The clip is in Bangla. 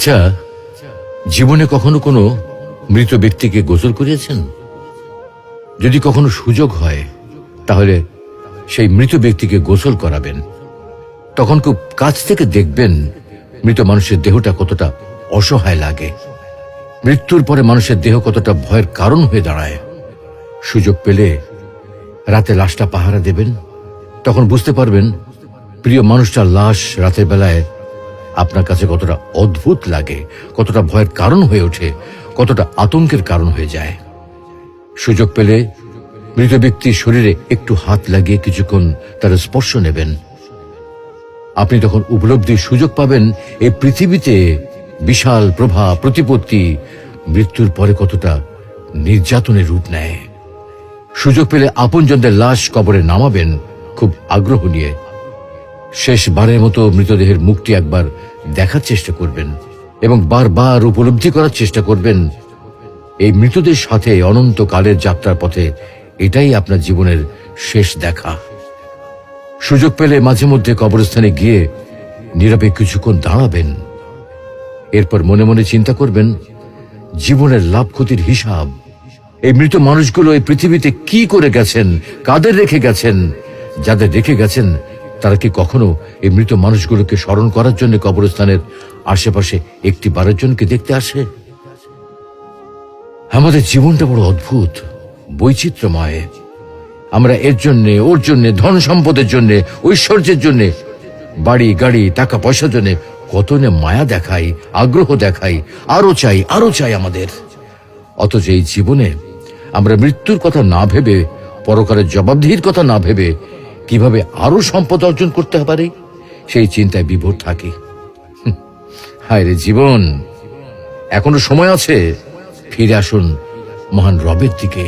আচ্ছা, জীবনে কখনো কোনো মৃত ব্যক্তিকে গোসল করিয়েছেন? যদি কখনো সুযোগ হয় তাহলে সেই মৃত ব্যক্তিকে গোসল করাবেন। তখন খুব কাছ থেকে দেখবেন মৃত মানুষের দেহটা কতটা অসহায় লাগে, মৃত্যুর পরে মানুষের দেহ কতটা ভয়ের কারণ হয়ে দাঁড়ায়। সুযোগ পেলে রাতে লাশটা পাহারা দেবেন, তখন বুঝতে পারবেন প্রিয় মানুষটার লাশ রাতের বেলায় আপনার কাছে কতটা অদ্ভুত লাগে, কতটা ভয়ের কারণ হয়ে ওঠে, কতটা আতঙ্কের কারণ হয়ে যায়। সুযোগ পেলে মৃত ব্যক্তির শরীরে একটু হাত লাগিয়ে কিছুক্ষণ তার স্পর্শ নেবেন। আপনি তখন উপলব্ধির সুযোগ পাবেন এই পৃথিবীতে বিশাল প্রভা প্রতিপত্তি মৃত্যুর পরে কতটা নির্যাতনের রূপ নেয়। সুযোগ পেলে আপনজনদের লাশ কবরে নামাবেন খুব আগ্রহ নিয়ে। শেষবারের মতো মৃতদেহের মুখটি একবার দেখার চেষ্টা করবেন এবং বারবার উপলব্ধি করার চেষ্টা করবেন এই মৃতদের সাথে অনন্তকালের যাত্রার পথে এটাই আপনার জীবনের শেষ দেখা। সুযোগ পেলে মাঝে মধ্যে কবরস্থানে গিয়ে নীরবে কিছুক্ষণ দাঁড়াবেন। এরপর মনে মনে চিন্তা করবেন জীবনের লাভ ক্ষতির হিসাব। এই মৃত মানুষগুলো এই পৃথিবীতে কি করে গেছেন, কাদের রেখে গেছেন। যাদের রেখে গেছেন তারা কি কখনো এই মৃত মানুষগুলোকে স্মরণ করার জন্য কবরস্থানের আশেপাশে একটি বারের জনকে দেখতে আসে? আমাদের জীবনটা বড় অদ্ভুত, বৈচিত্র্যময়। আমরা এর জন্যে, ওর জন্যে, ধন সম্পদের জন্যে, ঐশ্বর্যের জন্যে, বাড়ি গাড়ি টাকা পয়সার জন্যে কত না মায়া দেখাই, আগ্রহ দেখাই, আরো চাই আমাদের। অথচ এই জীবনে আমরা মৃত্যুর কথা না ভেবে, পরকালের জবাবদিহির কথা না ভেবে কিভাবে আরো সম্পদ অর্জন করতে পারি সেই চিন্তায় বিভোর থাকি। হায় রে জীবন, এখনো সময় আছে, ফিরে আসুন মহান রবের দিকে।